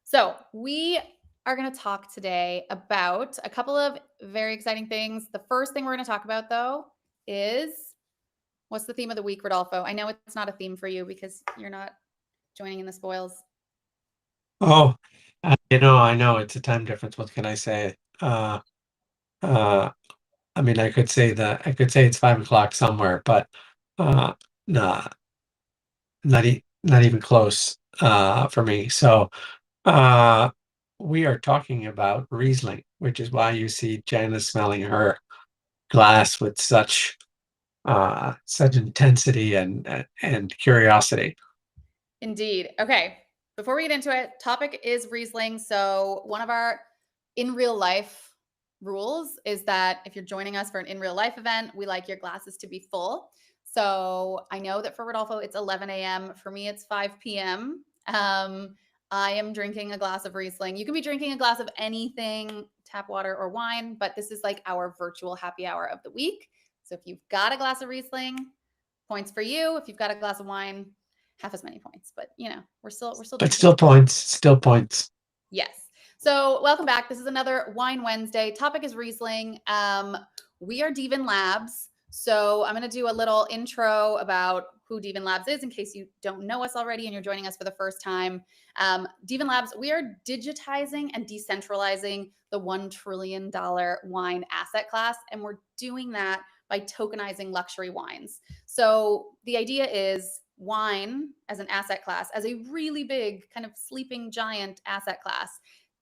So we are going to talk today about a couple of very exciting things. The first thing we're going to talk about, though, is what's the theme of the week, Rodolfo? I know it's not a theme for you because you're not joining in the spoils. Oh, I know it's a time difference. What can I say? Uh, I mean, I could say it's 5 o'clock somewhere, but uh, nah, not even close for me. So uh, we are talking about Riesling, which is why you see Jana smelling her glass with such intensity and curiosity. Indeed. Okay. Before we get into it, topic is Riesling. So one of our in real life rules is that if you're joining us for an in real life event, we like your glasses to be full. So I know that for Rodolfo, it's 11 a.m. For me, it's 5 p.m. I am drinking a glass of Riesling. You can be drinking a glass of anything, tap water or wine, but this is like our virtual happy hour of the week. So if you've got a glass of Riesling, points for you. If you've got a glass of wine, half as many points. But we're still But drinking. still points, still points. Yes. So welcome back. This is another Wine Wednesday. Topic is Riesling. We are dVIN Labs. So I'm going to do a little intro about who dVIN Labs is in case you don't know us already and you're joining us for the first time. dVIN Labs, we are digitizing and decentralizing the $1 trillion wine asset class. And we're doing that by tokenizing luxury wines. So the idea is wine as an asset class, as a really big kind of sleeping giant asset class,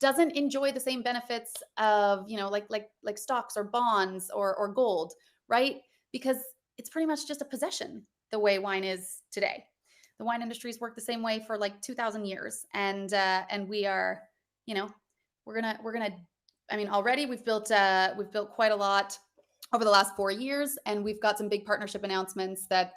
doesn't enjoy the same benefits of like stocks or bonds or gold, right? Because it's pretty much just a possession the way wine is today. The wine industry's worked the same way for like 2,000 years, and we are, you know, we're gonna. I mean, already we've built quite a lot over the last 4 years, and we've got some big partnership announcements that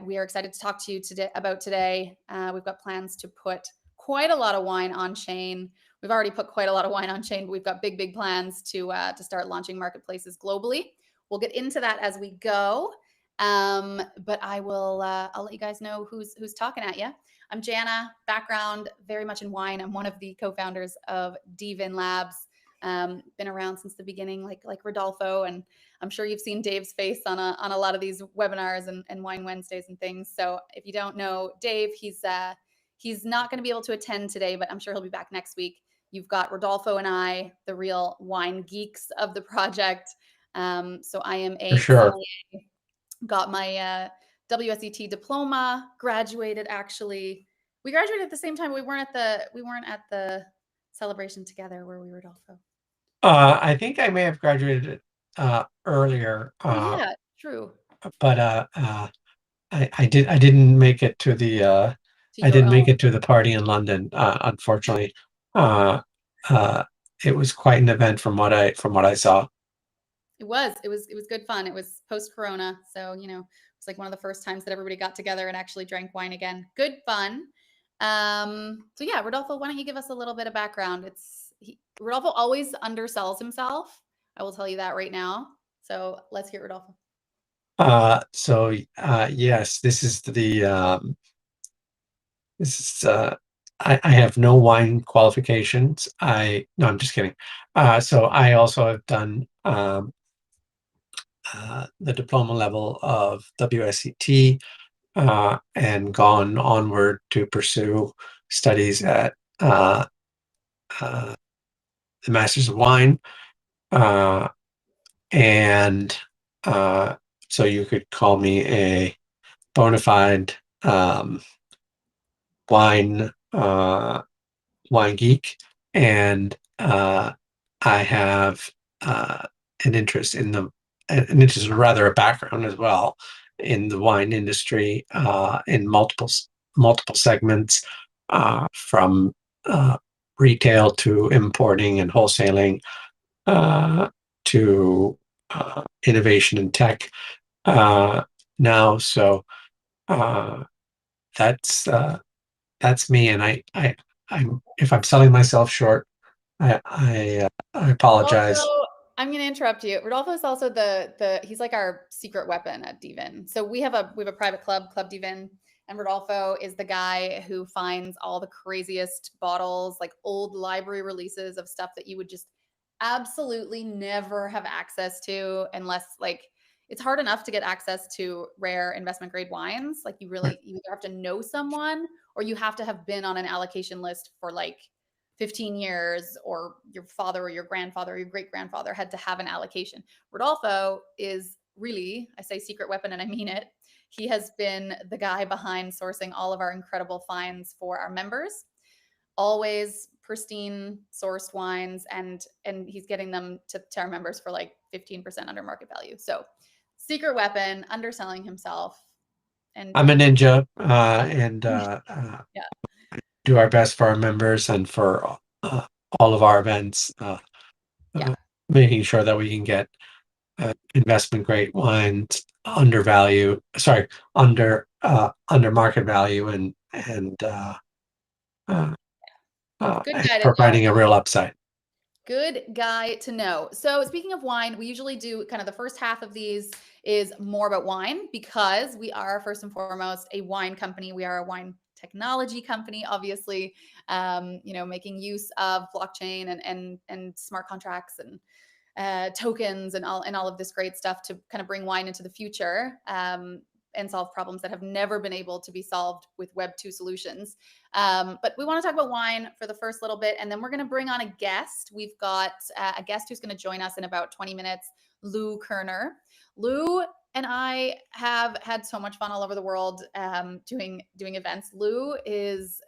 we are excited to talk to you today about today. We've got plans to put quite a lot of wine on chain. We've already put quite a lot of wine on chain, but we've got big plans to start launching marketplaces globally. We'll get into that as we go. But I'll let you guys know who's talking at you. I'm Jana, background very much in wine. I'm one of the co-founders of dVIN Labs. Been around since the beginning, like Rodolfo, and I'm sure you've seen Dave's face on a lot of these webinars and Wine Wednesdays and things. So if you don't know Dave, he's not going to be able to attend today, but I'm sure he'll be back next week. You've got Rodolfo and I, the real wine geeks of the project. So I am For a sure. sommelier, got my WSET diploma, graduated actually. We graduated at the same time. We weren't at the celebration together, were we, Rodolfo? I think I may have graduated earlier, Oh yeah, true. but I didn't make it to the To I your didn't make own. it to the party in London. Unfortunately, uh, uh, it was quite an event from what I saw. It was good fun. It was post Corona, so it's like one of the first times that everybody got together and actually drank wine again. Good fun. So yeah, Rodolfo, why don't you give us a little bit of background? Rodolfo always undersells himself. I will tell you that right now. So let's hear Rodolfo. Yes, this is I have no wine qualifications. I No, I'm just kidding. So I also have done the diploma level of WSET and gone onward to pursue studies at uh, the Masters of Wine. Uh, and so you could call me a bona fide um, wine wine geek, and I have uh, an interest in an interest, or rather a background as well, in the wine industry in multiple segments, from retail to importing and wholesaling, uh, to innovation and tech uh, now. So uh, that's uh, that's me, and I'm if I'm selling myself short, I Also, apologize. I'm going to interrupt you. Rodolfo is also the he's like our secret weapon at dVIN. So we have a private club, Club dVIN, And Rodolfo is the guy who finds all the craziest bottles, like old library releases of stuff that you would just absolutely never have access to unless like it's hard enough to get access to rare investment grade wines. Like you either have to know someone or you have to have been on an allocation list for like 15 years, or your father or your grandfather or your great grandfather had to have an allocation. Rodolfo is really, I say secret weapon and I mean it. He has been the guy behind sourcing all of our incredible finds for our members. Always pristine sourced wines, and he's getting them to our members for like 15% under market value. So secret weapon, underselling himself. And I'm a ninja, and yeah, do our best for our members and for all of our events, yeah, making sure that we can get investment grade wines under market value uh, good and guy to know. providing a real upside. Good guy to know. So speaking of wine, we usually do kind of the first half of these is more about wine because we are first and foremost a wine company. We are a wine technology company, obviously, making use of blockchain and smart contracts and tokens and all of this great stuff to kind of bring wine into the future. And solve problems that have never been able to be solved with Web 2 solutions. But we want to talk about wine for the first little bit, and then we're going to bring on a guest. We've got a guest who's going to join us in about 20 minutes, Lou Kerner. Lou and I have had so much fun all over the world doing events. Lou is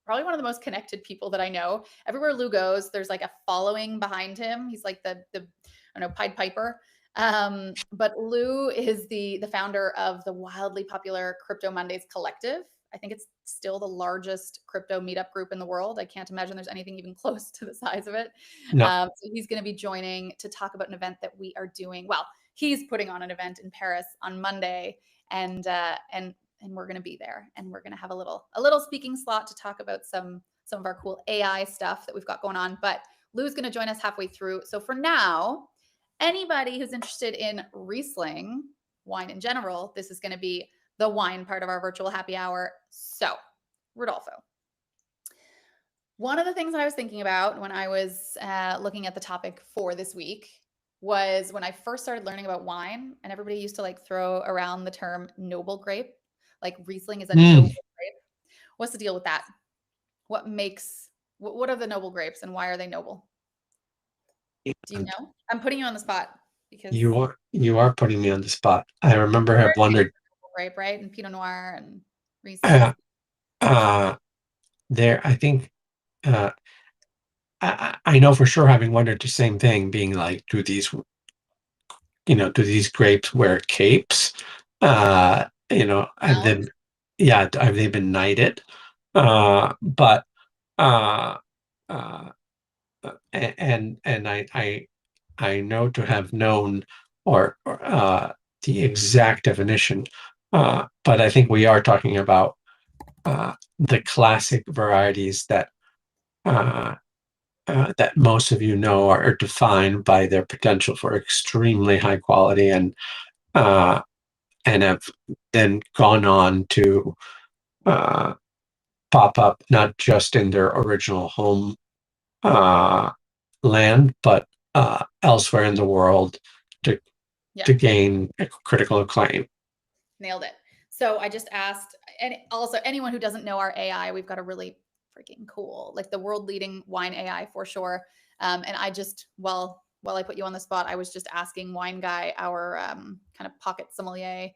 probably one of the most connected people that I know. Everywhere Lou goes, there's like a following behind him. He's like the I don't know, Pied Piper. But Lou is the founder of the wildly popular CryptoMondays Collective. I think it's still the largest crypto meetup group in the world. I can't imagine there's anything even close to the size of it. No, So he's going to be joining to talk about an event that we are doing. Well, he's putting on an event in Paris on Monday, and we're going to be there, and we're going to have a little speaking slot to talk about some of our cool AI stuff that we've got going on. But Lou's going to join us halfway through. So for now, anybody who's interested in Riesling wine in general, this is going to be the wine part of our virtual happy hour. So, Rodolfo, one of the things that I was thinking about when I was looking at the topic for this week was when I first started learning about wine, and everybody used to like throw around the term noble grape, like Riesling is a noble grape. What's the deal with that? What are the noble grapes and why are they noble? Do you know? I'm putting you on the spot because you are putting me on the spot. I remember have wondered. Grape, right? And Pinot Noir and Riesling. I think I know for sure, having wondered the same thing, being like, do these grapes wear capes? Have they been knighted? But and I know to have known or the exact definition, but I think we are talking about the classic varieties that most of you know are defined by their potential for extremely high quality and have then gone on to pop up not just in their original home land, but elsewhere in the world to gain critical acclaim. Nailed it. So I just asked, and also anyone who doesn't know our AI, we've got a really freaking cool, like the world leading wine AI for sure. And I just, while I put you on the spot, I was just asking Wine Guy, our kind of pocket sommelier,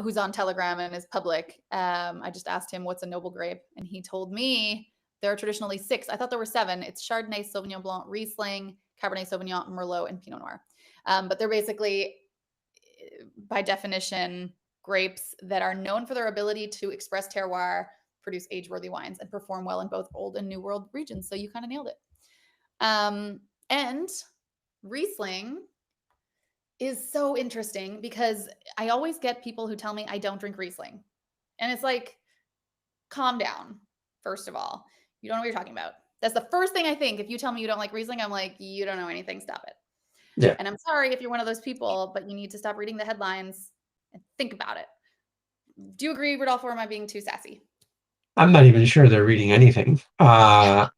who's on Telegram and is public. I just asked him what's a noble grape, and he told me there are traditionally 6. I thought there were 7. It's Chardonnay, Sauvignon Blanc, Riesling, Cabernet Sauvignon, Merlot, and Pinot Noir. But they're basically, by definition, grapes that are known for their ability to express terroir, produce age-worthy wines, and perform well in both old and new world regions. So you kind of nailed it. And Riesling is so interesting because I always get people who tell me I don't drink Riesling. And it's like, calm down, first of all. You don't know what you're talking about. That's the first thing I think. If you tell me you don't like Riesling, I'm like, you don't know anything. Stop it. Yeah. And I'm sorry if you're one of those people, but you need to stop reading the headlines and think about it. Do you agree, Rodolfo, or am I being too sassy? I'm not even sure they're reading anything. I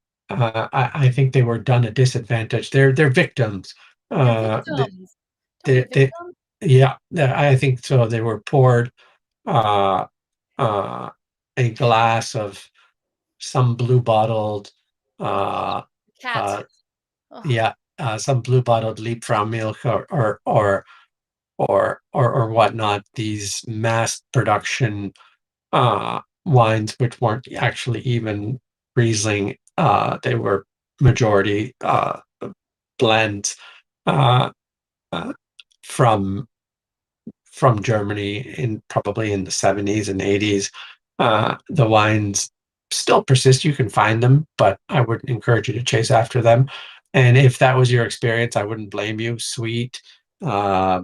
think they were done a disadvantage. They're victims. They're They, victims. Don't be a they, victim. yeah, I think so. They were poured uh, a glass of some blue bottled, Oh, uh, cat. uh, Oh, yeah, some blue bottled Liebfrau milk or whatnot. These mass production wines, which weren't actually even Riesling. They were majority blends uh, uh, from Germany in probably in the 70s and 80s. The wines still persist. You can find them, but I wouldn't encourage you to chase after them. And if that was your experience, I wouldn't blame you. Sweet, uh,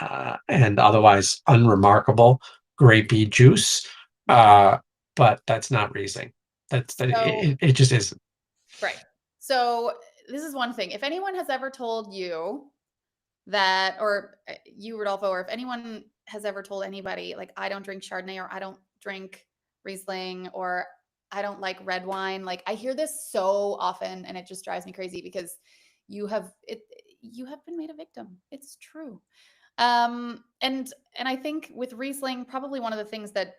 and otherwise unremarkable grapey juice. Uh, but that's not Riesling. so It just isn't. right. So this is one thing. If anyone has ever told you that, or you, Rodolfo, or if anyone has ever told anybody, like, I don't drink Chardonnay, or I don't drink Riesling, or I don't like red wine, like, I hear this so often and it just drives me crazy because you have been made a victim. It's true. And I think with Riesling, probably one of the things that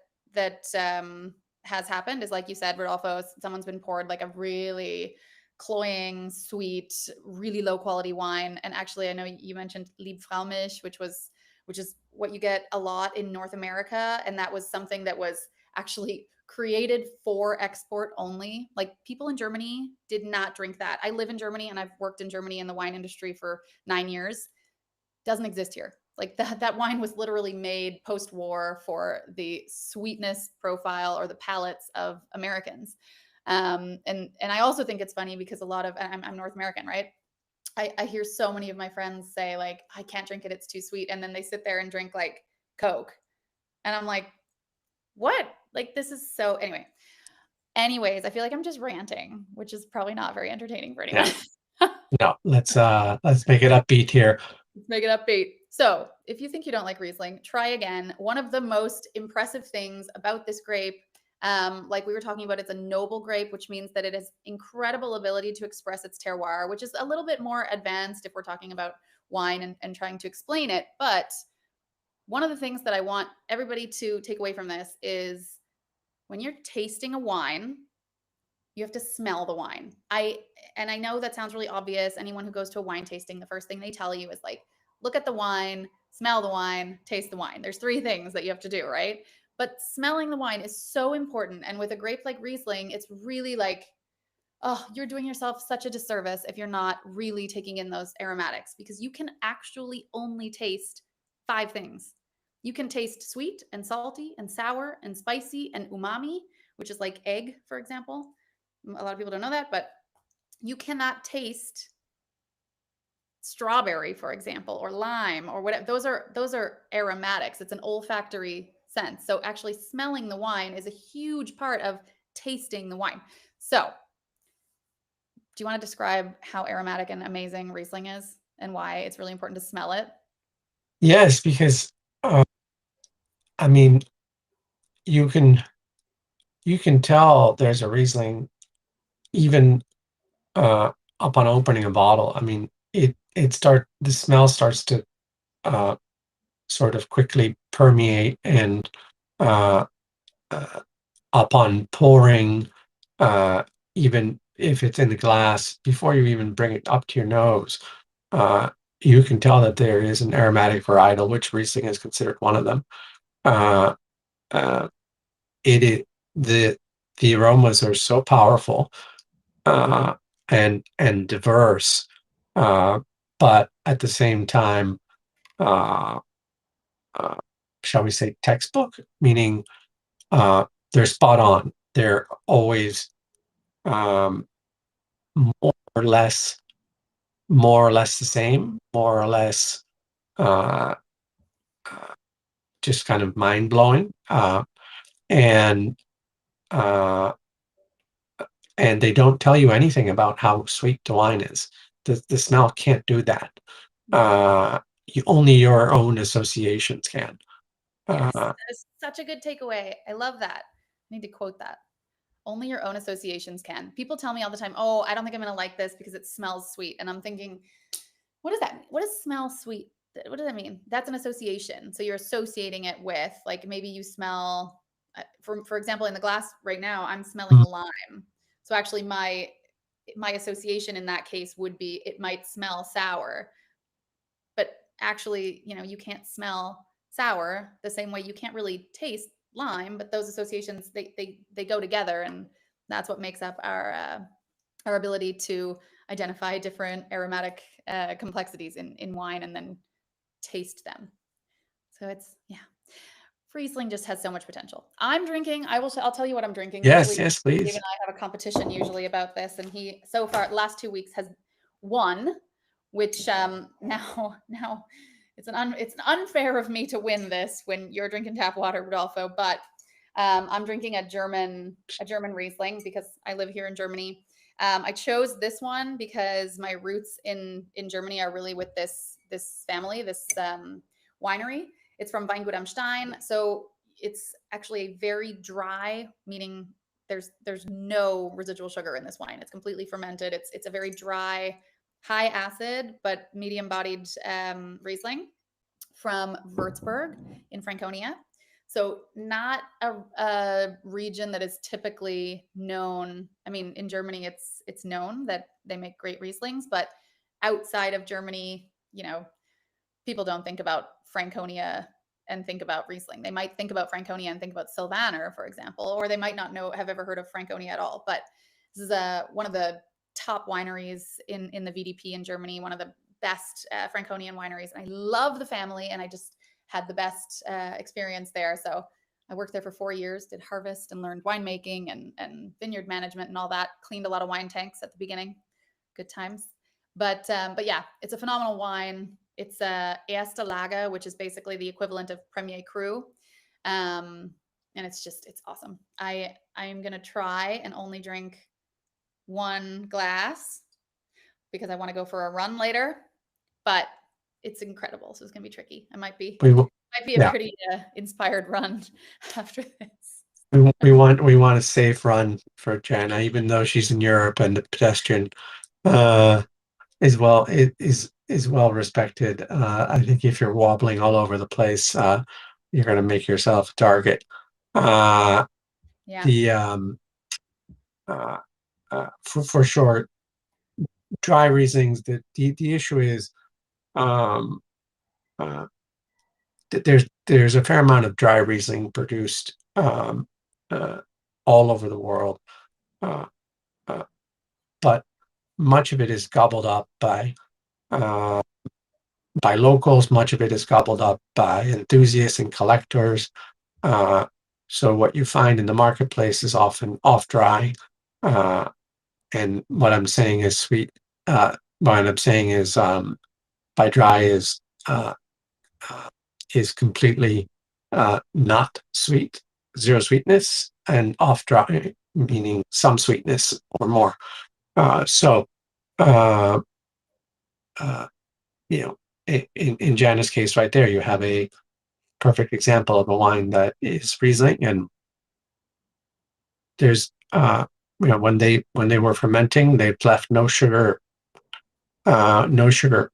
has happened is, like you said, Rodolfo, someone's been poured like a really cloying, sweet, really low quality wine. And actually, I know you mentioned Liebfraumilch, which is what you get a lot in North America, and that was something that was actually created for export only. Like, people in Germany did not drink that. I live in Germany and I've worked in Germany in the wine industry for 9 years. Doesn't exist here. Like, that wine was literally made post-war for the sweetness profile or the palates of Americans. And I also think it's funny because a lot of, I'm North American, right? I hear so many of my friends say, like, I can't drink it, it's too sweet, and then they sit there and drink like Coke, and I'm like, what? Like, this is so, anyway. Anyways, I feel like I'm just ranting, which is probably not very entertaining for anyone. Yeah. No, let's make it upbeat here. Let's make it upbeat. So, if you think you don't like Riesling, try again. One of the most impressive things about this grape, like we were talking about, it's a noble grape, which means that it has incredible ability to express its terroir, which is a little bit more advanced if we're talking about wine and trying to explain it. But one of the things that I want everybody to take away from this is, when you're tasting a wine, you have to smell the wine. I know that sounds really obvious. Anyone who goes to a wine tasting, the first thing they tell you is, like, look at the wine, smell the wine, taste the wine. There's three things that you have to do, right? But smelling the wine is so important. And with a grape like Riesling, it's really like, oh, you're doing yourself such a disservice if you're not really taking in those aromatics, because you can actually only taste five things. You can taste sweet and salty and sour and spicy and umami, which is like egg, for example. A lot of people don't know that, but you cannot taste strawberry, for example, or lime or whatever. Those are aromatics. It's an olfactory sense. So actually smelling the wine is a huge part of tasting the wine. So, do you want to describe how aromatic and amazing Riesling is and why it's really important to smell it? Yes, because uh, I mean, you can tell there's a Riesling even upon opening a bottle. I mean, the smell starts to uh, sort of quickly permeate, and uh, uh, upon pouring, uh, even if it's in the glass, before you even bring it up to your nose, uh, you can tell that there is an aromatic varietal, which Riesling is considered one of them. Uh, uh, it is the aromas are so powerful uh, and diverse, uh, but at the same time, uh, uh, shall we say, textbook, meaning they're spot on. They're always um, more or less, the same, more or less, uh, uh, just kind of mind blowing, and uh, and they don't tell you anything about how sweet the wine is. The smell can't do that. Only your own associations can. Yes, Uh, that is such a good takeaway. I love that. I need to quote that. Only your own associations can. People tell me all the time, "Oh, I don't think I'm going to like this because it smells sweet." And I'm thinking, what does that mean? What does smell sweet? What does that mean? That's an association. So you're associating it with, like, maybe you smell, for example, in the glass right now, I'm smelling mm, lime. So actually, my association in that case would be it might smell sour, but actually, you can't smell sour the same way you can't really taste lime. But those associations, they go together, and that's what makes up our ability to identify different aromatic complexities in wine and then taste them. So it's, yeah, Riesling just has so much potential. I'll tell you what I'm drinking. yes, Usually yes, Dave please. and I have a competition usually about this, and he so far the last 2 weeks has won, which now it's unfair of me to win this when you're drinking tap water, Rodolfo. But I'm drinking a German Riesling because I live here in Germany. I chose this one because my roots in Germany are really with this family, this winery. It's from Weingut am Stein, so it's actually a very dry, meaning there's no residual sugar in this wine. It's completely fermented. It's a very dry, high acid but medium bodied Riesling from Würzburg in Franconia. So not a region that is typically known. I mean, in Germany, it's known that they make great Rieslings, but outside of Germany, people don't think about Franconia and think about Riesling. They might think about Franconia and think about Sylvaner, for example, or they might not have ever heard of Franconia at all. But this is one of the top wineries in the VDP in Germany, one of the best Franconian wineries. And I love the family, and I just had the best experience there. So I worked there for 4 years, did harvest and learned winemaking and vineyard management and all that. Cleaned a lot of wine tanks at the beginning. Good times. But yeah, it's a phenomenal wine. It's a Erste Lage, which is basically the equivalent of Premier Cru. And it's awesome. I'm going to try and only drink one glass because I want to go for a run later, but it's incredible. So it's going to be tricky. I might be We will, a yeah, pretty inspired run after this. we want a safe run for Jana, even though she's in Europe and the pedestrian uh, is well respected. I think if you're wobbling all over the place, you're going to make yourself a target. Uh, Yeah. the uh, for sure, dry Rieslings. The issue is um, uh, there's a fair amount of dry Riesling produced uh, all over the world, uh, uh, but much of it is gobbled up uh, by locals. Much of it is gobbled up by enthusiasts and collectors. Uh, so what you find in the marketplace is often off dry. And what I'm saying is sweet. What I'm saying is by dry uh, is completely not sweet, zero sweetness, and off dry meaning some sweetness or more. So uh, uh, you know, in Jana's case, right there, you have a perfect example of a wine that is Riesling, and there's when they were fermenting, they left no sugar, no sugar.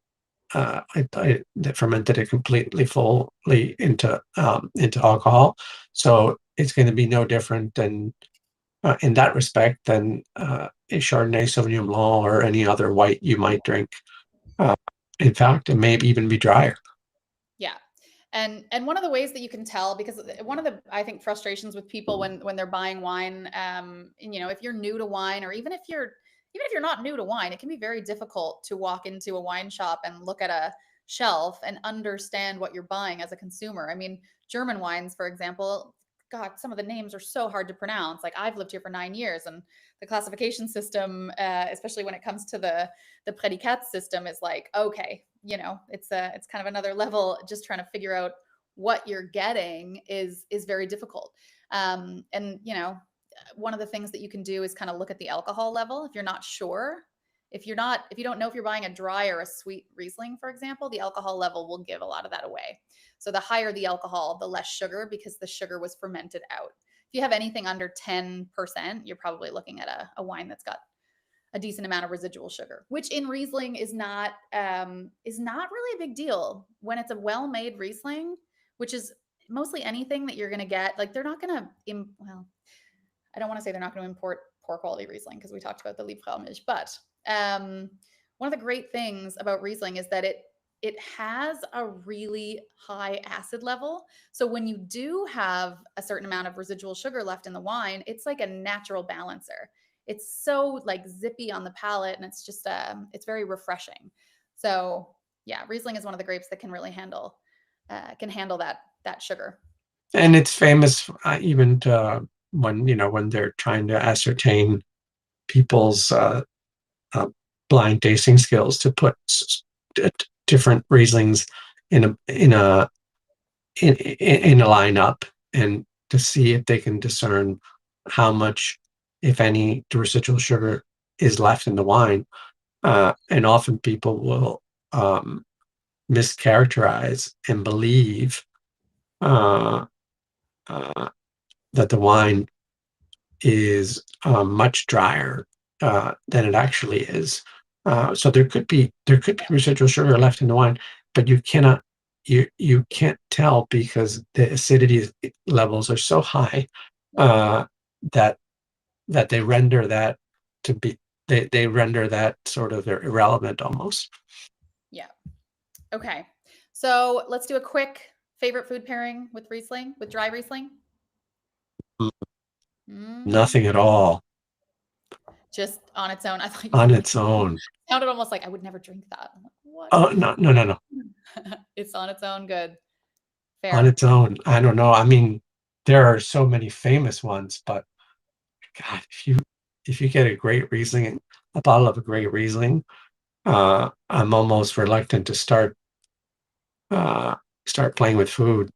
They fermented it completely fully into alcohol, so it's going to be no different than in that respect than a Chardonnay, Sauvignon Blanc, or any other white you might drink. Uh, in fact, it may even be drier. Yeah. And one of the ways that you can tell, because one of the, I think, frustrations with people when they're buying wine, and, if you're new to wine, or even if you're not new to wine, it can be very difficult to walk into a wine shop and look at a shelf and understand what you're buying as a consumer. I mean, German wines, for example, God, some of the names are so hard to pronounce. Like, I've lived here for 9 years, and the classification system, especially when it comes to the predicat system, is like, okay, it's kind of another level. Just trying to figure out what you're getting is very difficult. And one of the things that you can do is kind of look at the alcohol level if you're not sure. if you don't know if you're buying a dry or a sweet Riesling, for example, the alcohol level will give a lot of that away. So the higher the alcohol, the less sugar, because the sugar was fermented out. If you have anything under 10%, you're probably looking at a wine that's got a decent amount of residual sugar, which in Riesling is not really a big deal when it's a well-made Riesling, which is mostly anything that you're going to get. Like they're not going to, well, I don't want to say they're not going to import poor quality Riesling because we talked about the Liebfraumilch, but one of the great things about Riesling is that it has a really high acid level. So when you do have a certain amount of residual sugar left in the wine, it's like a natural balancer. It's so like zippy on the palate, and it's just it's very refreshing. So yeah, Riesling is one of the grapes that can really handle that sugar. And it's famous even to when they're trying to ascertain people's blind tasting skills to put different Rieslings in a lineup and to see if they can discern how much, if any, residual sugar is left in the wine. And often people will mischaracterize and believe that the wine is much drier than it actually is. So there could be residual sugar left in the wine, but you can't tell because the acidity levels are so high that they render that to be they render that sort of irrelevant almost. Yeah. Okay. So let's do a quick favorite food pairing with dry Riesling. Nothing at all. Just on its own. I thought on its own. It sounded almost like I would never drink that. I'm like, what? Oh, no. It's on its own good. Fair. On its own. I don't know. I mean, there are so many famous ones, but God, if you get a great Riesling, a bottle of a great Riesling, I'm almost reluctant to start playing with food.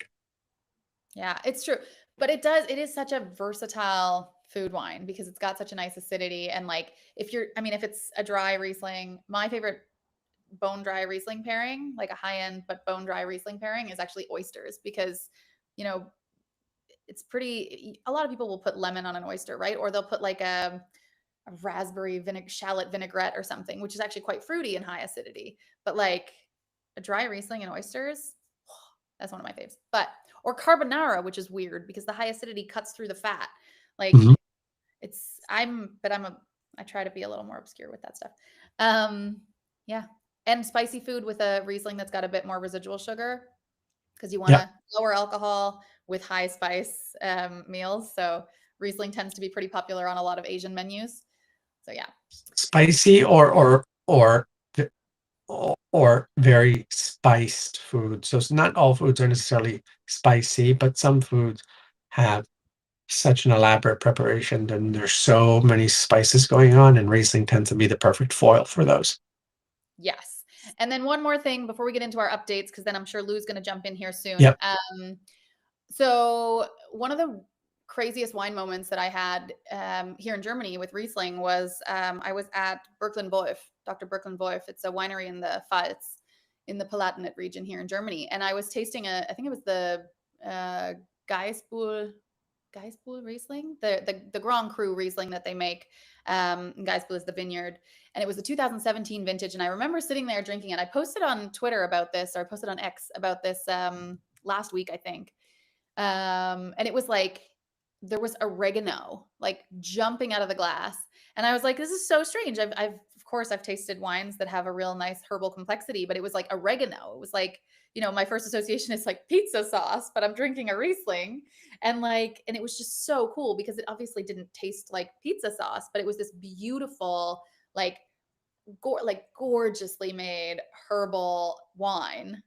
Yeah, it's true. But it is such a versatile food wine because it's got such a nice acidity. And like if it's a dry Riesling, my favorite bone dry Riesling pairing, like a high end but bone dry Riesling pairing, is actually oysters because, you know, it's pretty. A lot of people will put lemon on an oyster, right? Or they'll put like a raspberry shallot vinaigrette or something, which is actually quite fruity and high acidity. But like a dry Riesling and oysters, that's one of my faves. Or carbonara, which is weird because the high acidity cuts through the fat. Like I try to be a little more obscure with that stuff. Yeah. And spicy food with a Riesling that's got a bit more residual sugar because you want to lower alcohol with high spice meals. So Riesling tends to be pretty popular on a lot of Asian menus. So yeah. Spicy or very spiced food. So it's not all foods are necessarily spicy, but some foods have such an elaborate preparation and there's so many spices going on, and Riesling tends to be the perfect foil for those. Yes. And then one more thing before we get into our updates, because then I'm sure Lou's going to jump in here soon. Yep. So one of the craziest wine moments that I had here in Germany with Riesling was I was at Dr. Birkeln-Wolf. It's a winery in the Pfalz, in the Palatinate region here in Germany. And I was tasting I think it was the Geisbuhl Riesling, the Grand Cru Riesling that they make. Geisbuhl is the vineyard. And it was the 2017 vintage. And I remember sitting there drinking it. I posted on Twitter about this, or I posted on X about this last week, I think. And it was like, there was oregano like jumping out of the glass. And I was like, this is so strange. Of course I've tasted wines that have a real nice herbal complexity, but it was like oregano. It was like, my first association is like pizza sauce, but I'm drinking a Riesling. And it was just so cool because it obviously didn't taste like pizza sauce, but it was this beautiful, gorgeously made herbal wine.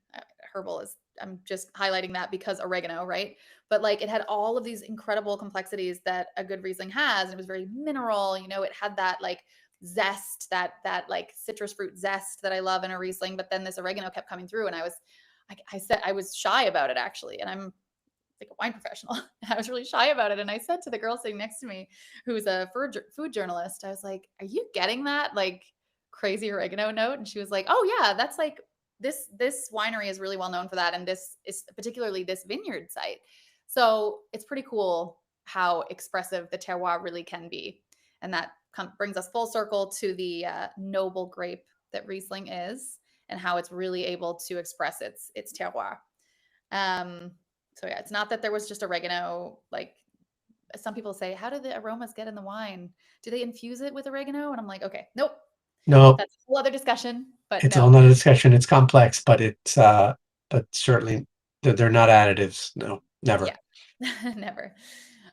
Herbal is, I'm just highlighting that because oregano, right? But it had all of these incredible complexities that a good Riesling has. And it was very mineral, it had that zest, that citrus fruit zest that I love in a Riesling. But then this oregano kept coming through, and I said I was shy about it actually. And I'm like a wine professional. I was really shy about it. And I said to the girl sitting next to me, who's a food journalist, I was like, are you getting that? crazy oregano note. And she was like, oh yeah, that's like this winery is really well known for that. And this is particularly this vineyard site. So it's pretty cool how expressive the terroir really can be. And that brings us full circle to the noble grape that Riesling is and how it's really able to express its terroir. So yeah, it's not that there was just oregano. Like some people say, how do the aromas get in the wine? Do they infuse it with oregano? And I'm like, okay, nope. No, That's a whole other discussion, but it's no. all another discussion. It's complex, but but certainly they're not additives. No, never. Yeah, never.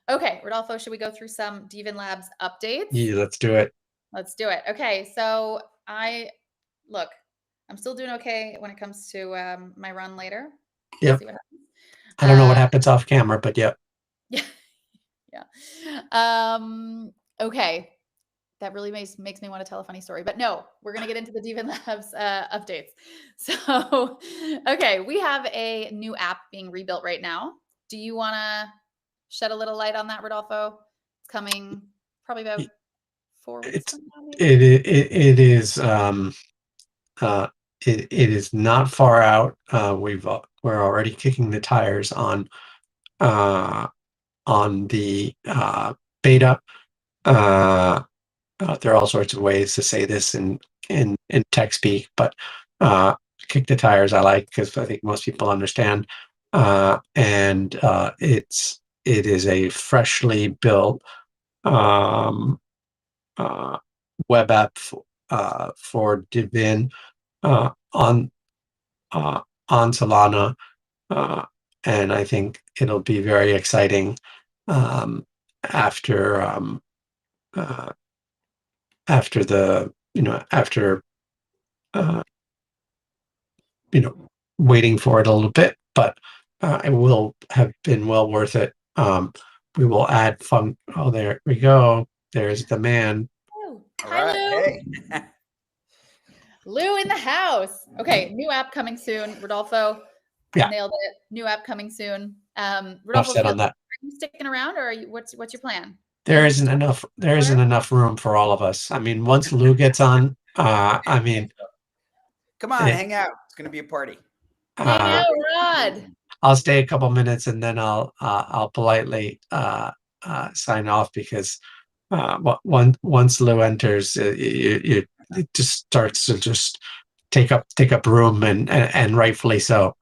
Okay, Rodolfo, should we go through some dVIN Labs updates? Yeah, let's do it. Let's do it. Okay, so I'm still doing okay when it comes to my run later. Yep. See what happens. I don't know what happens off camera, but yep. Yeah. Yeah. Okay. That really makes me want to tell a funny story, but no, we're going to get into the dVIN Labs updates. So, okay, we have a new app being rebuilt right now. Do you want to shed a little light on that, Rodolfo? It's coming probably about 4 weeks from now, maybe? It is it is not far out. We're already kicking the tires on the beta. There are all sorts of ways to say this in tech speak, but kick the tires I like because I think most people understand. And it is a freshly built web app for dVIN on Solana, and I think it'll be very exciting after the after waiting for it a little bit, but it will have been well worth it. We will add fun. Oh, there we go. There's the man. Oh, All hi, right. Lou. Hey. Lou in the house. Okay, new app coming soon. Rodolfo, Yeah. nailed it. New app coming soon. Enough Rodolfo, said on that. are you sticking around, or what's your plan? There isn't enough room for all of us. I mean, once Lou gets on, I mean, Come on, hang out. It's going to be a party. Hang out, Rod. I'll stay a couple minutes and then I'll politely sign off because once Lou enters, it just starts to just take up room and rightfully so.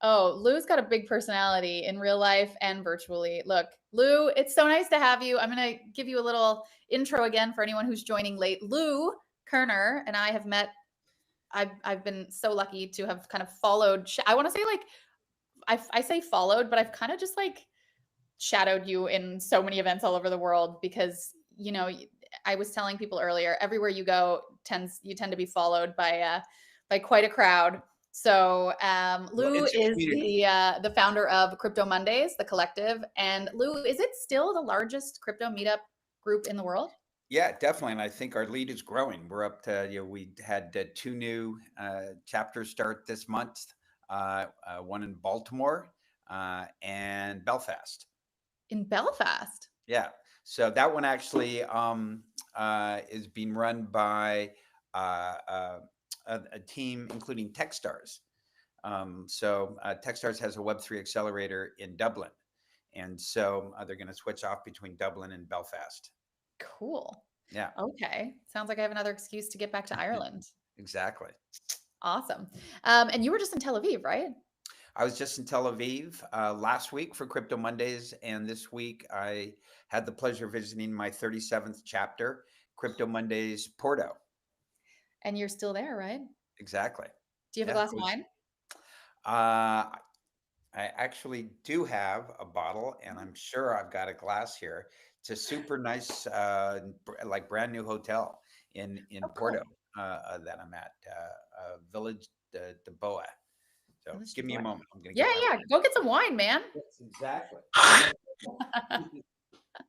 Oh, Lou's got a big personality in real life and virtually. Look, Lou, it's so nice to have you. I'm going to give you a little intro again for anyone who's joining late. Lou Kerner and I have met. I've been so lucky to have kind of followed. I want to say like, I say followed, but I've kind of just like shadowed you in so many events all over the world because, I was telling people earlier, everywhere you go you tend to be followed by quite a crowd. So Lou is the founder of CryptoMondays, the collective. And Lou, is it still the largest crypto meetup group in the world? Yeah, definitely. And I think our lead is growing. We're up to, we had 2 new chapters start this month, one in Baltimore and Belfast. In Belfast? Yeah. So that one actually is being run by a team including Techstars. So Techstars has a Web3 accelerator in Dublin. And so they're going to switch off between Dublin and Belfast. Cool. Yeah. Okay. Sounds like I have another excuse to get back to Ireland. Exactly. Awesome. And you were just in Tel Aviv, right? I was just in Tel Aviv last week for Crypto Mondays. And this week I had the pleasure of visiting my 37th chapter, Crypto Mondays Porto. And you're still there, right? Exactly. Do you have a glass of wine? I actually do have a bottle, and I'm sure I've got a glass here. It's a super nice, like brand new hotel in Porto that I'm at, Village de Boa. So give me a moment. I'm gonna go get some wine, man. Yes, exactly.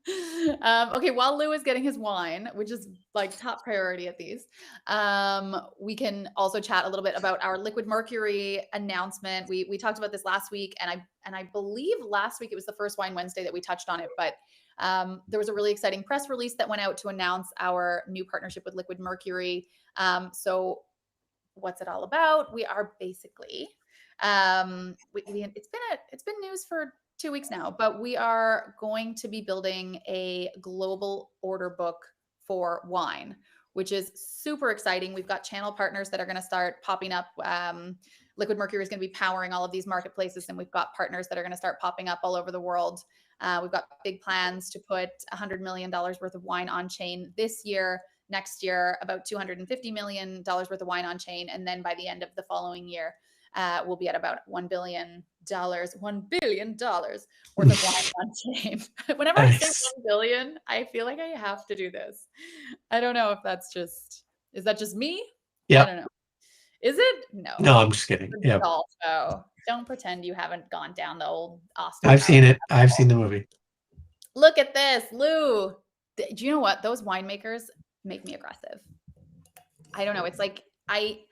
Okay, while Lou is getting his wine, which is like top priority at these, we can also chat a little bit about our liquid mercury announcement. We talked about this last week, and I believe last week it was the first Wine Wednesday that we touched on it, but There was a really exciting press release that went out to announce our new partnership with Liquid Mercury. So what's it all about? We are basically, it's been news for 2 weeks now, but we are going to be building a global order book for wine, which is super exciting. We've got channel partners that are going to start popping up. Liquid Mercury is going to be powering all of these marketplaces, and we've got partners that are going to start popping up all over the world. We've got big plans to put $100 million worth of wine on chain this year. Next year, about $250 million worth of wine on chain. And then by the end of the following year, we'll be at about $1 billion worth of wine on chain. Whenever I say 1 billion, I feel like I have to do this. I don't know if is that just me? Yeah. I don't know. Is it? No. No, I'm just kidding. Yeah. Also, don't pretend you haven't gone down the old Austin. I've seen it. I've seen the movie. Look at this, Lou. Do you know what? Those winemakers make me aggressive. I don't know. It's like I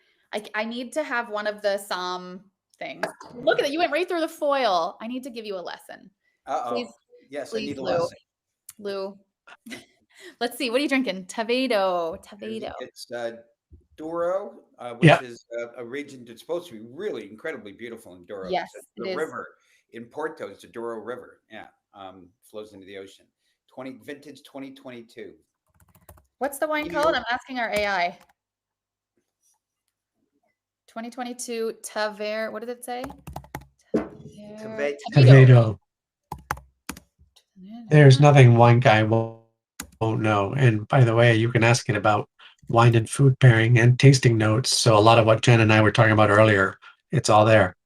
need to have one of the Somm things. Look at it. You went right through the foil. I need to give you a lesson. Please, yes, please, I need a Lou. lesson. Lou. Let's see. What are you drinking? Tavedo. It's Douro, which is a region that's supposed to be really incredibly beautiful in Douro. Yes, the river in Porto is the Douro River. Yeah, flows into the ocean. Vintage 2022. What's the wine called? I'm asking our AI. 2022 Taver. What did it say? Tavedo. There's nothing wine guy won't know. And by the way, you can ask it about wine and food pairing and tasting notes. So a lot of what Jen and I were talking about earlier, it's all there.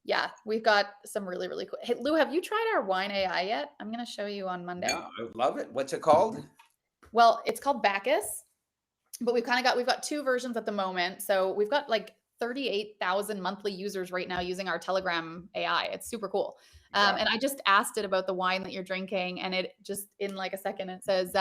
Yeah, we've got some really, really cool. Hey, Lou, have you tried our wine AI yet? I'm going to show you on Monday. Yeah, I would love it. What's it called? Well, it's called Bacchus, but we've got 2 versions at the moment. So we've got like 38,000 monthly users right now using our Telegram AI. It's super cool. Wow. And I just asked it about the wine that you're drinking, and it just in like a second, it says,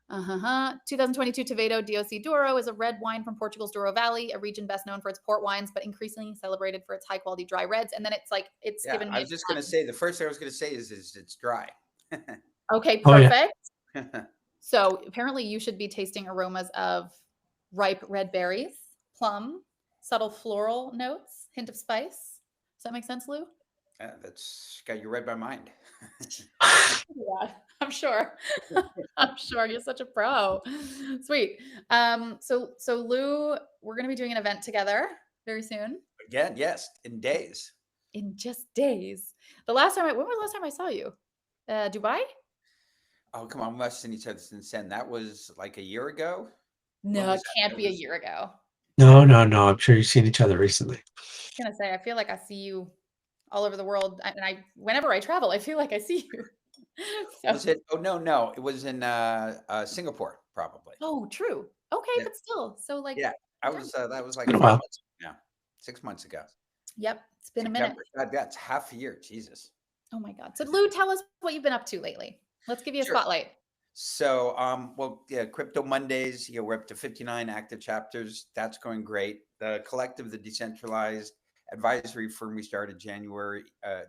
2022 Tavedo DOC Douro is a red wine from Portugal's Douro Valley, a region best known for its port wines, but increasingly celebrated for its high quality dry reds. And then it's given me. I was just going to say, the first thing I was going to say is it's dry. Okay, perfect. Oh, yeah. So apparently you should be tasting aromas of ripe red berries, plum, subtle floral notes, hint of spice. Does that make sense, Lou? Yeah, that's got you read my mind. Yeah, I'm sure. I'm sure you're such a pro. Sweet. So Lou, we're going to be doing an event together very soon. Again, yes, in days. In just days. When was the last time I saw you? Dubai? Oh, come on. We must have seen each other since then. That was like a year ago. No, it can't be a year ago. No. I'm sure you've seen each other recently. I was going to say, I feel like I see you all over the world. And whenever I travel, I feel like I see you. So. Was it? Oh, no. It was in Singapore, probably. Oh, true. Okay, yeah. But still. So like. Yeah, that was like 5 months ago. Yeah, 6 months ago. Yep. It's been a minute. God, that's half a year. Jesus. Oh my God. So Lou, tell us what you've been up to lately. Let's give you a spotlight. So, Crypto Mondays, we're up to 59 active chapters. That's going great. The collective, the decentralized advisory firm we started June of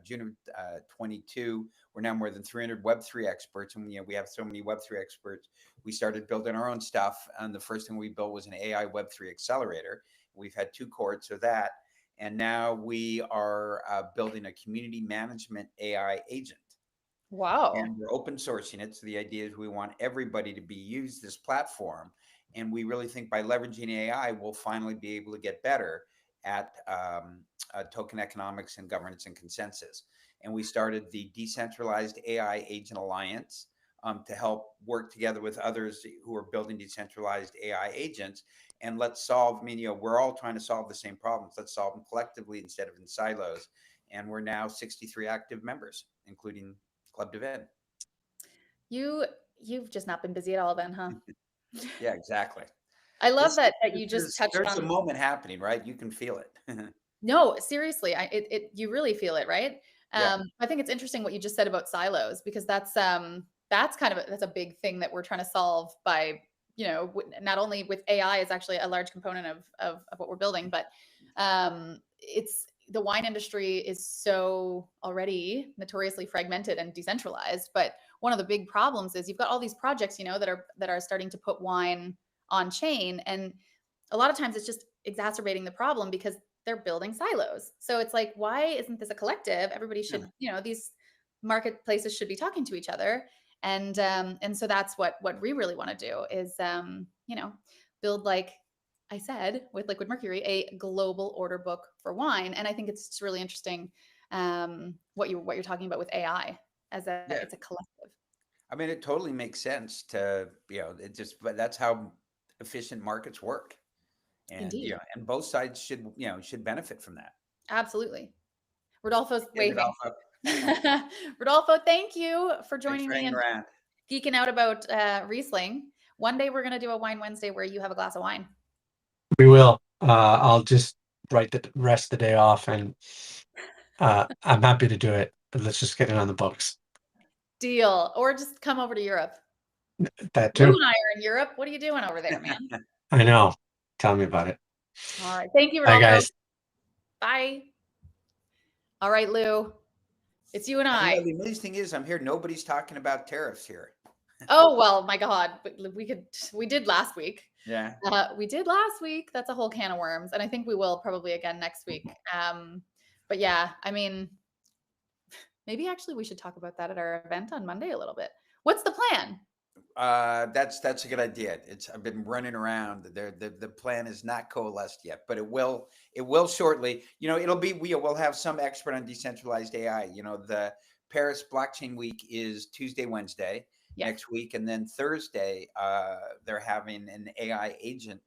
22. We're now more than 300 Web3 experts. And we have so many Web3 experts. We started building our own stuff. And the first thing we built was an AI Web3 accelerator. We've had 2 cohorts of that. And now we are building a community management AI agent. Wow. And we're open sourcing it. So the idea is we want everybody to use this platform. And we really think by leveraging AI, we'll finally be able to get better at token economics and governance and consensus. And we started the Decentralized AI Agent Alliance to help work together with others who are building decentralized AI agents. And let's solve, we're all trying to solve the same problems. Let's solve them collectively instead of in silos. And we're now 63 active members, including Club dVIN. You've just not been busy at all then, huh? Yeah, exactly. I love that you just touched on. There's a moment happening, right? You can feel it. No, seriously, you really feel it, right? Yeah. I think it's interesting what you just said about silos, because that's a big thing that we're trying to solve by, not only with AI is actually a large component of what we're building, but the wine industry is so already notoriously fragmented and decentralized. But one of the big problems is you've got all these projects, that are starting to put wine on chain. And a lot of times it's just exacerbating the problem because they're building silos. So it's like, why isn't this a collective? Everybody should, these marketplaces should be talking to each other. And so that's what we really want to do is, build, like I said, with Liquid Mercury, a global order book for wine. And I think it's just really interesting what you're talking about with AI as it's a collective. I mean, it totally makes sense to, but that's how efficient markets work. And, Indeed. and both sides should benefit from that. Absolutely. Rodolfo's waving. Rodolfo. Rodolfo, thank you for joining me and geeking out about Riesling. One day we're going to do a Wine Wednesday where you have a glass of wine. We will. I'll just write the rest of the day off, and I'm happy to do it. But let's just get it on the books. Deal. Or just come over to Europe. That too. Lou and I are in Europe. What are you doing over there, man? I know. Tell me about it. All right. Thank you, Rodolfo. Bye, guys. Bye. All right, Lou. It's you and I. The amazing thing is, I'm here. Nobody's talking about tariffs here. Oh, well, my God. We did last week. Yeah. We did last week. That's a whole can of worms. And I think we will probably again next week. But yeah, I mean, maybe actually we should talk about that at our event on Monday a little bit. What's the plan? That's a good idea. I've been running around. The plan is not coalesced yet, but it will shortly. We'll have some expert on decentralized AI. The Paris Blockchain Week is Tuesday, Wednesday next week, and then Thursday they're having an AI agent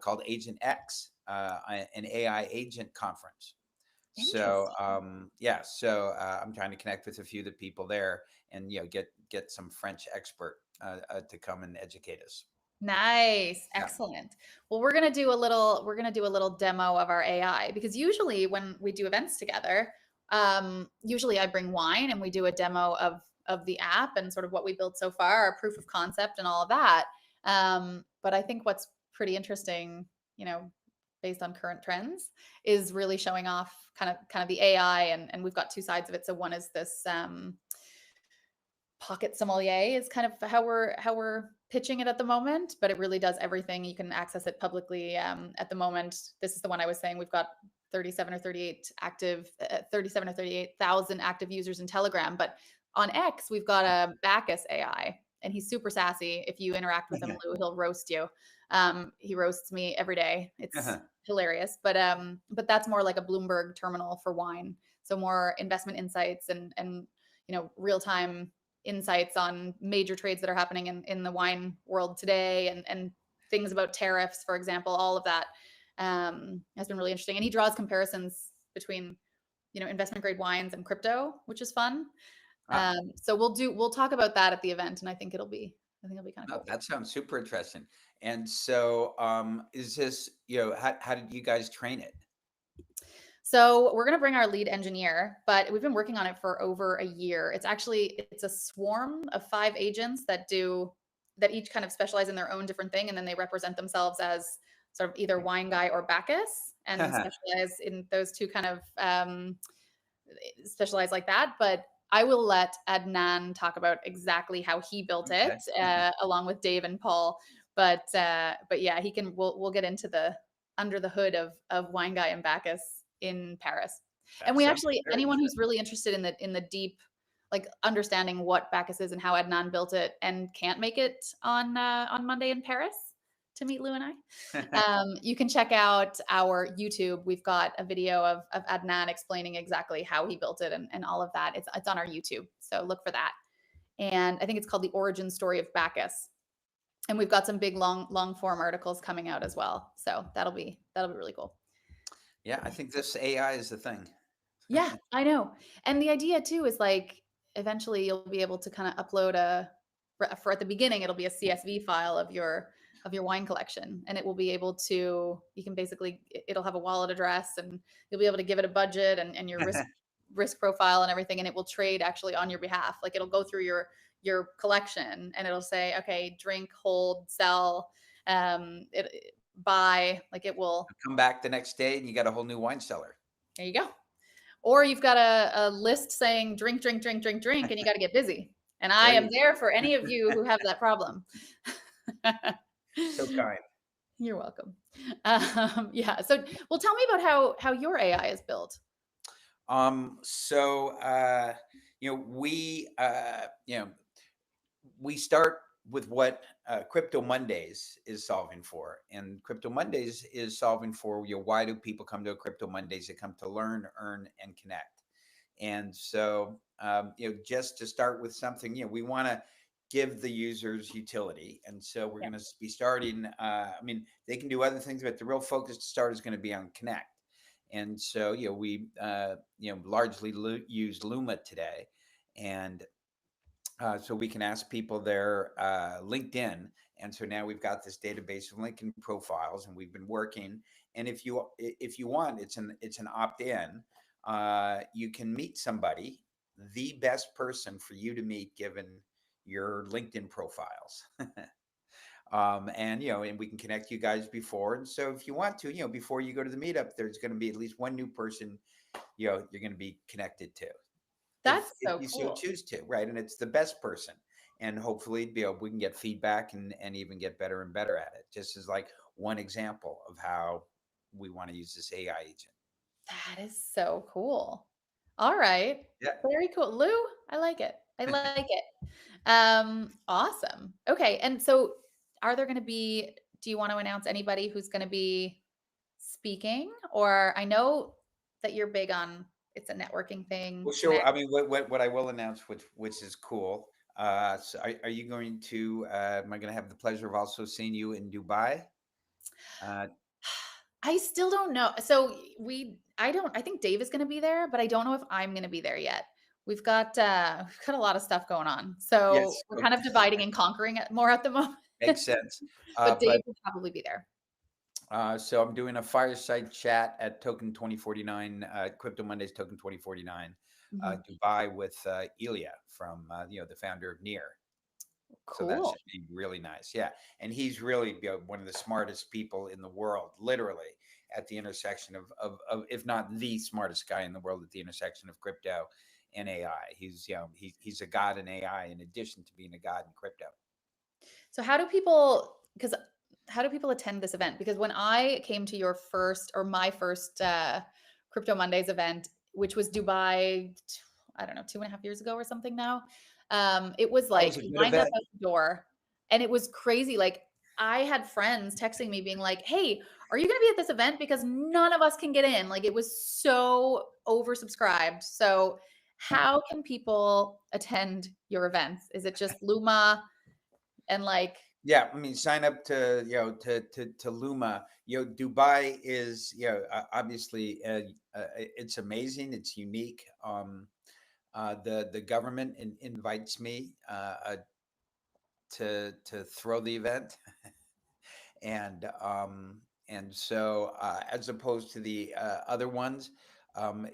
called Agent X, an AI agent conference. So I'm trying to connect with a few of the people there and get some French expert to come and educate us. Nice. Excellent. Well, we're going to do a little demo of our AI, because usually when we do events together, usually I bring wine and we do a demo of the app and sort of what we built so far, our proof of concept and all of that. But I think what's pretty interesting, based on current trends, is really showing off kind of the AI, and we've got two sides of it. So one is this pocket sommelier is kind of how we're pitching it at the moment, but it really does everything. You can access it publicly at the moment. This is the one I was saying we've got 37 or 38,000 active users in Telegram, but on X we've got a Bacchus AI, and he's super sassy. If you interact with him, Lou, he'll roast you. He roasts me every day. It's hilarious, but that's more like a Bloomberg terminal for wine. So more investment insights and real-time insights on major trades that are happening in the wine world today, and things about tariffs, for example. All of that has been really interesting. And he draws comparisons between, investment grade wines and crypto, which is fun. So we'll talk about that at the event, and I think it'll be kind of cool. That sounds super interesting. And so is this, how did you guys train it? So we're going to bring our lead engineer, but we've been working on it for over a year. It's a swarm of 5 agents that each kind of specialize in their own different thing. And then they represent themselves as sort of either wine guy or Bacchus, and specialize in those two kind of specialize like that. But I will let Adnan talk about exactly how he built it, along with Dave and Paul. But yeah, we'll get into the under the hood of wine guy and Bacchus in Paris. And we actually, anyone who's really interested in the deep, like understanding what Bacchus is and how Adnan built it, and can't make it on Monday in Paris to meet Lou and I, you can check out our YouTube. We've got a video of Adnan explaining exactly how he built it and all of that. It's on our YouTube, so look for that. And I think it's called The Origin Story of Bacchus. And we've got some big long form articles coming out as well. So that'll be really cool. Yeah, I think this AI is the thing. Yeah, I know. And the idea too is like, eventually you'll be able to kind of upload for at the beginning, it'll be a CSV file of your wine collection, and it will be able to, it'll have a wallet address, and you'll be able to give it a budget and your risk profile and everything. And it will trade actually on your behalf. Like it'll go through your collection and it'll say, okay, drink, hold, sell, buy. Like it will come back the next day and you got a whole new wine cellar. There you go. Or you've got a list saying drink, drink, drink, drink, drink, and you got to get busy. And I am there for any of you who have that problem. So kind. You're welcome. Yeah. So, well, tell me about how your AI is built. We start with what Crypto Mondays is solving for, and Crypto Mondays is solving for why do people come to a Crypto Mondays? They come to learn, earn, and connect. And so just to start with something, we want to give the users utility, and so we're going to be starting. They can do other things, but the real focus to start is going to be on connect. And so we largely use Luma today, and so we can ask people their LinkedIn. And so now we've got this database of LinkedIn profiles, and we've been working. And if you want, it's an opt-in. You can meet somebody, the best person for you to meet given your LinkedIn profiles. And we can connect you guys before. And so if you want to, before you go to the meetup, there's going to be at least one new person, you're going to be connected to. That's if you so choose to, right? And it's the best person. And hopefully, we can get feedback and even get better and better at it. Just as like one example of how we want to use this AI agent. That is so cool. All right. Yeah. Very cool. Lou, I like it. I like it. Awesome. Okay. And so are there going to be, do you want to announce anybody who's going to be speaking? Or I know that you're big on, it's a networking thing. Well, sure. I mean, what I will announce, which is cool. So are you going to, am I going to have the pleasure of also seeing you in Dubai? I still don't know. So I think Dave is going to be there, but I don't know if I'm going to be there yet. We've got a lot of stuff going on. So Yes. we're kind of dividing and conquering it more at the moment. Makes sense. But Dave will probably be there. So I'm doing a fireside chat at Token 2049, Crypto Mondays Token 2049, Dubai with Ilya from the founder of Near. Cool. So that should be really nice. Yeah, and he's really one of the smartest people in the world, literally at the intersection of if not the smartest guy in the world at the intersection of crypto and AI. He's he's a god in AI in addition to being a god in crypto. So how do people attend this event? Because when I came to my first Crypto Mondays event, which was Dubai, I don't know, 2.5 years ago or something now, it was like lined up at the door, and it was crazy. Like I had friends texting me being like, "Hey, are you going to be at this event? Because none of us can get in." Like it was so oversubscribed. So how can people attend your events? Is it just Luma? And like, yeah, I mean, sign up to to Luma. Dubai is obviously it's amazing. It's unique. The government invites me to throw the event, and so as opposed to the other ones,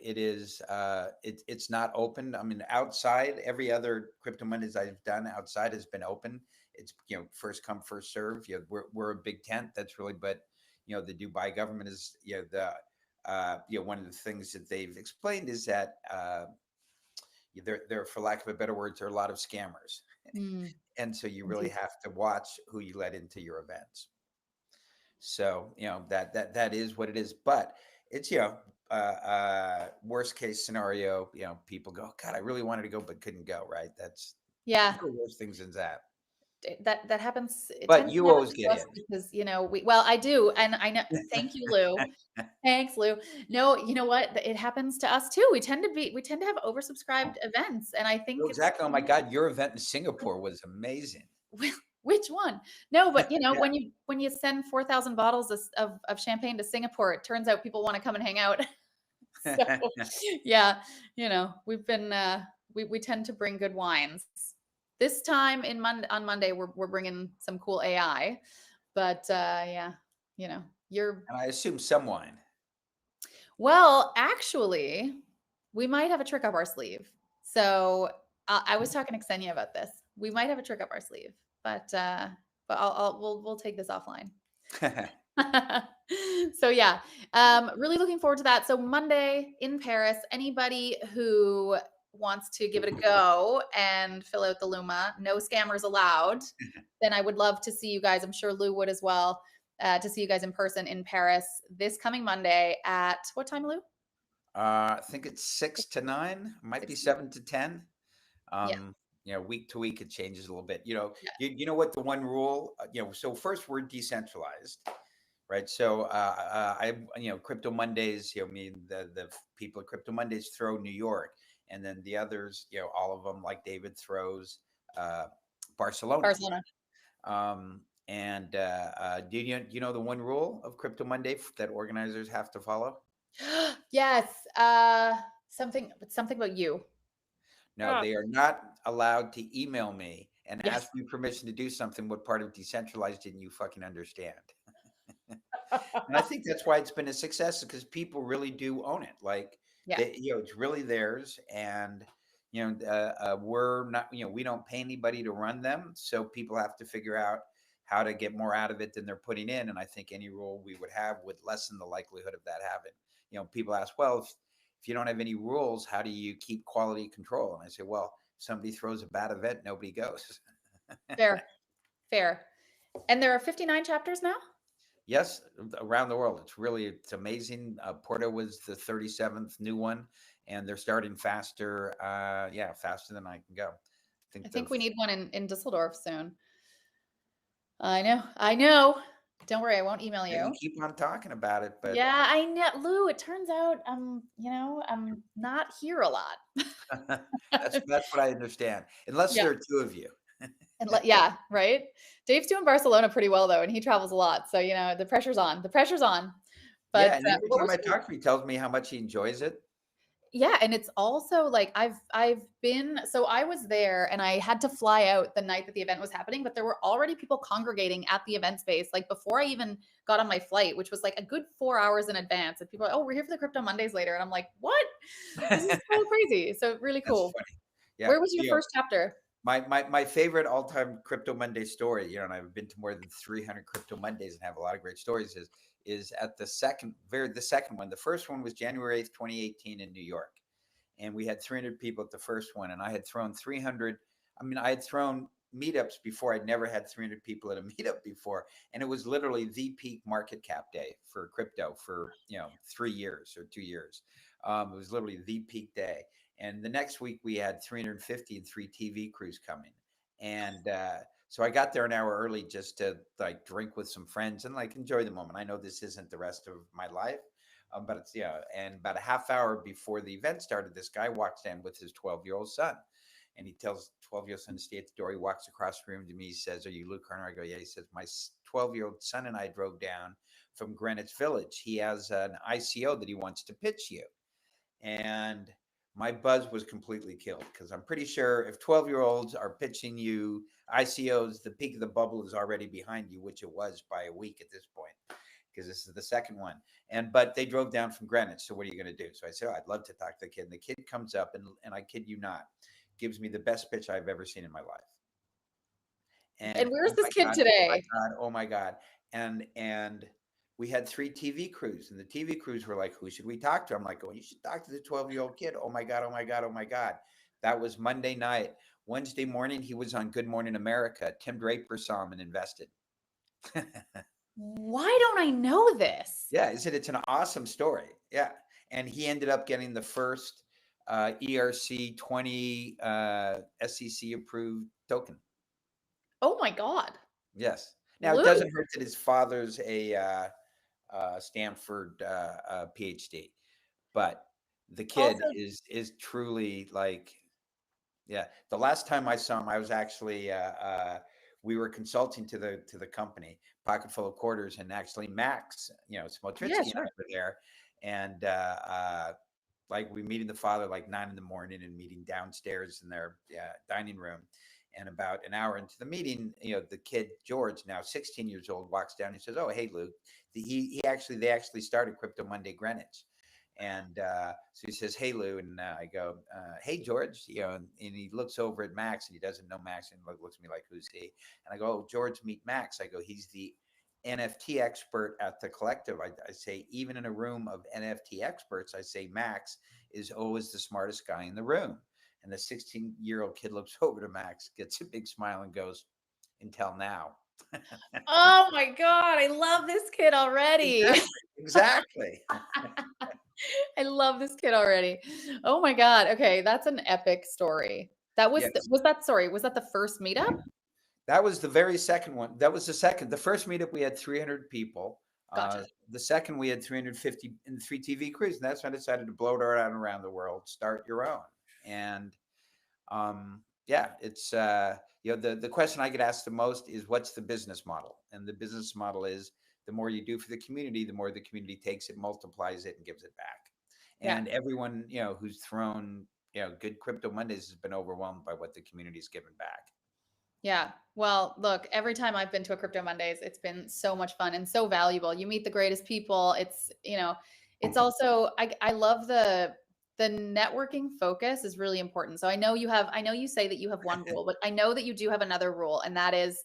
it's not open. I mean, outside, every other Crypto Mondays I've done outside has been open. It's first come first serve. We're a big tent. That's really, but the Dubai government is one of the things that they've explained is that there, for lack of a better words, there are a lot of scammers, and so you really have to watch who you let into your events. So that is what it is, but it's worst case scenario. People go, God, I really wanted to go but couldn't go. Right? That's worse things than that. That happens. But you always get in because I do, and I know. Thank you, Lou. Thanks, Lou. No, you know what? It happens to us too. We tend to have oversubscribed events, and I think exactly. Oh my God, your event in Singapore was amazing. Which one? No, but when you send 4,000 bottles of champagne to Singapore, it turns out people want to come and hang out. So yeah, we've been we tend to bring good wines. This time on Monday, we're bringing some cool AI, but you're. And I assume some wine. Well, actually, we might have a trick up our sleeve. So I was talking to Ksenia about this. We might have a trick up our sleeve, but we'll take this offline. So yeah, really looking forward to that. So Monday in Paris, anybody who wants to give it a go and fill out the Luma, no scammers allowed, then I would love to see you guys. I'm sure Lou would as well, to see you guys in person in Paris this coming Monday at what time, Lou? I think it's 6 to 9, might be 6. 7 to 10. Yeah, Week to week it changes a little bit. yeah. You know what the one rule, so first we're decentralized, right? So Crypto Mondays, the people at Crypto Mondays throw New York, and then the others, all of them, like David, throws uh, Barcelona. Barcelona. Do you know the one rule of Crypto Monday that organizers have to follow? Yes. Something about you. No, they are not allowed to email me and Yes. ask me permission to do something. What part of decentralized didn't you fucking understand? And I think that's why it's been a success, because people really do own it. Like, Yeah. it's really theirs, and we're not, we don't pay anybody to run them, so people have to figure out how to get more out of it than they're putting in. And I think any rule we would have would lessen the likelihood of that happening. People ask, well, if you don't have any rules, how do you keep quality control? And I say, well, if somebody throws a bad event, nobody goes. Fair. Fair. And there are 59 chapters now? Yes, around the world. It's amazing. Porto was the 37th new one, and they're starting faster. Faster than I can go. I think we need one in Düsseldorf soon. I know. Don't worry, I won't email You you. keep on talking about it, but Yeah, I know, Lou. It turns out I'm not here a lot. that's what I understand. Unless Yeah, there are two of you. and yeah, right. Dave's doing Barcelona pretty well though, and he travels a lot, so the pressure's on. The pressure's on. Yeah, But and every what time was I talk to him, he tells me how much he enjoys it. Yeah, and it's also like I've been so I was there and I had to fly out the night that the event was happening, but there were already people congregating at the event space like before I even got on my flight, which was like a good 4 hours in advance. And people are like, "Oh, we're here for the Crypto Mondays later." And I'm like, "What? This is so crazy." So really That's cool. funny. Yeah, Where was your first chapter? my favorite all-time Crypto Monday story, and I've been to more than 300 Crypto Mondays and have a lot of great stories, is at the second one. The first one was January 8th, 2018 in New York. And we had 300 people at the first one, and I had thrown 300. I mean, I had thrown meetups before. I'd never had 300 people at a meetup before, and it was literally the peak market cap day for crypto for 3 years or 2 years. It was literally the peak day. And the next week we had 350 and 3 TV crews coming, and so I got there an hour early just to like drink with some friends and like enjoy the moment. I know this isn't the rest of my life, but it's and about a half hour before the event started, this guy walks in with his 12-year-old son, and he tells 12-year-old son to stay at the door. He walks across the room to me. He says, "Are you Lou Kerner?" I go, "Yeah." He says, "My 12-year-old son and I drove down from Greenwich Village. He has an ICO that he wants to pitch you." And my buzz was completely killed, because I'm pretty sure if 12-year-olds are pitching you ICOs, the peak of the bubble is already behind you, which it was by a week at this point, because this is the second one. But they drove down from Greenwich. So what are you going to do? So I said, I'd love to talk to the kid. And the kid comes up and I kid you not, gives me the best pitch I've ever seen in my life. And And where's oh this my kid God, today? oh my God. And we had 3 TV crews, and the TV crews were like, who should we talk to? I'm like, oh, you should talk to the 12-year-old kid. Oh my God, oh my God, oh my God. That was Monday night. Wednesday morning, he was on Good Morning America. Tim Draper saw him and invested. Why don't I know this? Yeah, it's an awesome story. Yeah. And he ended up getting the first ERC 20 SEC approved token. Oh my God. Yes. Now, it Lou. doesn't hurt that his father's a Stanford PhD, but the kid Also, is truly like, yeah. The last time I saw him, I was actually we were consulting to the company, Pocket Full of Quarters, and actually Max, Smotritsky yeah, and I sure. were there, and like we meeting the father like 9 a.m. and meeting downstairs in their dining room. And about an hour into the meeting, the kid George, now 16 years old, walks down. He says, "Oh, hey, Luke." They actually started Crypto Monday Greenwich. And so he says, "Hey, Lou," and I go, "Hey, George," and he looks over at Max, and he doesn't know Max, and looks at me like, "Who's he?" And I go, "Oh, George, meet Max." I go, "He's the NFT expert at the collective, I say, even in a room of NFT experts, I say Max is always the smartest guy in the room. And the 16-year-old kid looks over to Max, gets a big smile, and goes, "Until now." Oh my God, I love this kid already. Exactly. I love this kid already. Oh my God. Okay, that's an epic story. That was Yes. was that the first meetup? That was the very second one. That was the second. The first meetup we had 300 people. Gotcha. The second we had 350 in 3 TV crews, and that's when I decided to blow it around the world, start your own. And yeah, it's the question I get asked the most is, what's the business model? And the business model is, the more you do for the community, the more the community takes it, multiplies it, and gives it back. Yeah. And everyone who's thrown good Crypto Mondays has been overwhelmed by what the community's given back. Yeah. Well, look, every time I've been to a Crypto Mondays, it's been so much fun and so valuable. You meet the greatest people. It's also I love the networking focus is really important. So I know you say that you have one rule, but I know that you do have another rule, and that is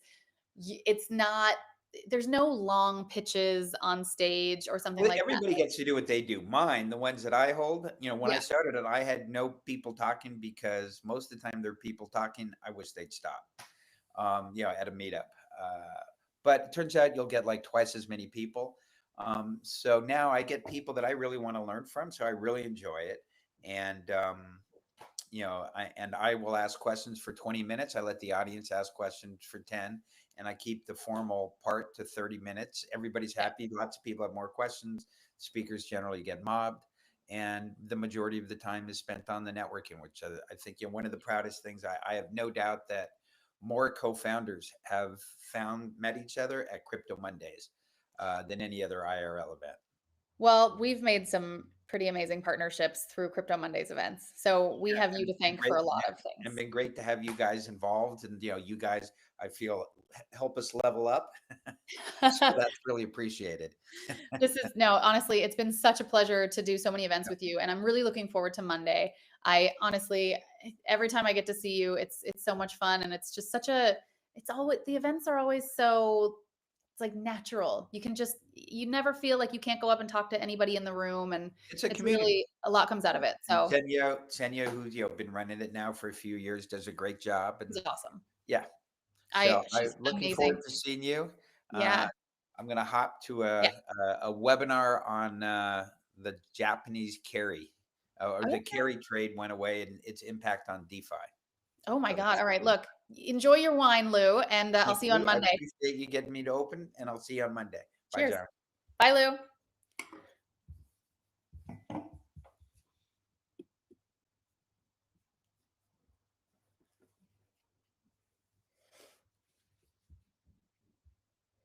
there's no long pitches on stage or something Well, like that. everybody gets to do what they do. Mine, the ones that I hold, when I Yeah. started it, I had no people talking, because most of the time there are people talking. I wish they'd stop. At a meetup. But it turns out you'll get like twice as many people. So now I get people that I really want to learn from. So I really enjoy it. And, I will ask questions for 20 minutes. I let the audience ask questions for 10, and I keep the formal part to 30 minutes. Everybody's happy. Lots of people have more questions. Speakers generally get mobbed. And the majority of the time is spent on the networking, which I think one of the proudest things. I have no doubt that more co-founders have met each other at Crypto Mondays than any other IRL event. Well, we've made some pretty amazing partnerships through Crypto Mondays events. So we have you to thank for a lot of things. And been great to have you guys involved. And, you guys, I feel, help us level up. So that's really appreciated. Honestly, it's been such a pleasure to do so many events with you. And I'm really looking forward to Monday. I honestly, every time I get to see you, it's so much fun. And it's just the events are always so, it's like natural. You never feel like you can't go up and talk to anybody in the room. And It's a it's community. really, a lot comes out of it. So Senya, who's been running it now for a few years, does a great job. And it's awesome. yeah. She's I'm looking amazing. forward to seeing you. Yeah. I'm going to hop to a webinar on the Japanese carry, or the carry trade went away and its impact on DeFi. Oh my God. All right. Look, enjoy your wine, Lou, and I'll see you on Monday. I appreciate you getting me to open, and I'll see you on Monday. Cheers. Bye, Jana. Bye, Lou.